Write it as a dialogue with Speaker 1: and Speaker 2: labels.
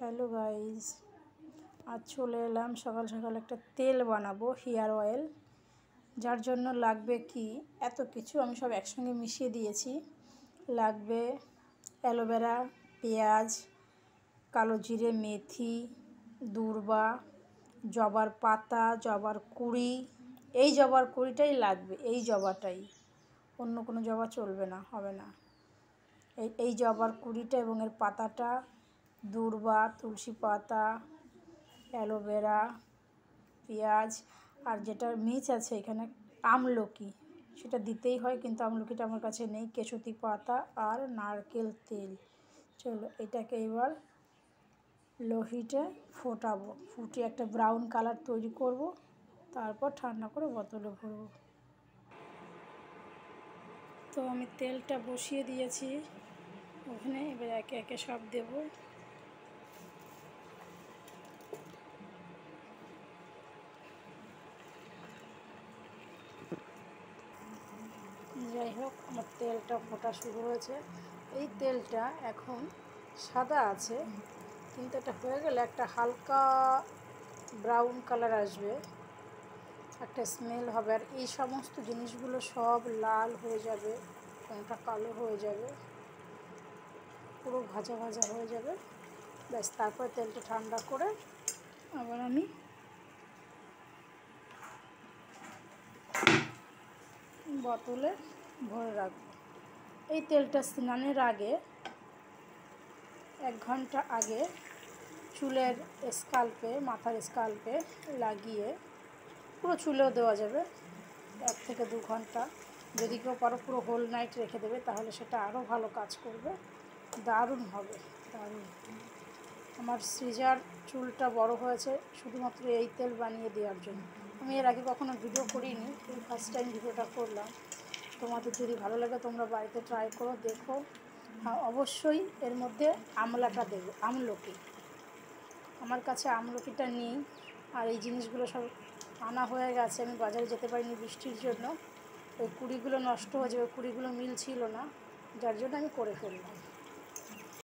Speaker 1: Hello guys, আজ চলে এলাম সকাল সকাল একটা তেল বানাবো, হেয়ার অয়েল। যার জন্য লাগবে কি এত কিছু আমি সব একসঙ্গে মিশিয়ে দিয়েছি। লাগবে অ্যালোভেরা, পেঁয়াজ, কালো জিরে, মেথি, দূর্বা, জবার পাতা, জবার কুঁড়ি। এই জবার কুঁড়িটাই লাগবে, এই জবাটাই, অন্য কোনো জবা চলবে না, হবে না। এই জবার কুঁড়িটা এবং এর পাতাটা, দূর্বা, তুলসী পাতা, অ্যালোভেরা, পেঁয়াজ, আর যেটা মিচ আছে এখানে আমলকি, সেটা দিতেই হয়, কিন্তু আমলকিটা আমার কাছে নেই। কেশতি পাতা আর নারকেল তেল। চলো এটাকে এবার লো হিটে ফোটাবো, ফুটিয়ে একটা ব্রাউন কালার তৈরি করব, তারপর ঠান্ডা করে বোতলে ভরবো। তো আমি তেলটা বসিয়ে দিয়েছি ওখানে, এবার একে একে সব দেবো। যাই হোক, আমার তেলটা ফোটা শুরু হয়েছে। এই তেলটা এখন সাদা আছে, কিন্তু এটা হয়ে গেলে একটা হালকা ব্রাউন কালার আসবে, একটা স্মেল হবে, আর এই সমস্ত জিনিসগুলো সব লাল হয়ে যাবে, কোনটা কালো হয়ে যাবে, পুরো ভাজা ভাজা হয়ে যাবে। ব্যাস, তারপর তেলটা ঠান্ডা করে আবার আমি বোতলে ভরে রাখবো। এই তেলটা স্নানের আগে 1 ঘন্টা আগে চুলের স্কাল্পে, মাথার স্কাল্পে লাগিয়ে, পুরো চুলেও দেওয়া যাবে, 1 থেকে 2 ঘন্টা। যদি কেউ পারো পুরো হোল নাইট রেখে দেবে, তাহলে সেটা আরও ভালো কাজ করবে, দারুণ হবে, দারুণ। আমার সিজার চুলটা বড় হয়েছে শুধুমাত্র এই তেল বানিয়ে দেওয়ার জন্য। আমি এর আগে কখনো ভিডিও করিনি, এই ফার্স্ট টাইম ভিডিওটা করলাম। তোমাদের যদি ভালো লাগে তোমরা বাড়িতে ট্রাই করো, দেখো। অবশ্যই এর মধ্যে আমলাটা দেবে, আমলকি। আমার কাছে আমলকিটা নেই, আর এই জিনিসগুলো সব আনা হয়ে গেছে, আমি বাজারে যেতে পারিনি বৃষ্টির জন্য। ওই কুড়িগুলো নষ্ট হয়ে যাবে, কুড়িগুলো মিল ছিল না, যার জন্য আমি করে ফেললাম।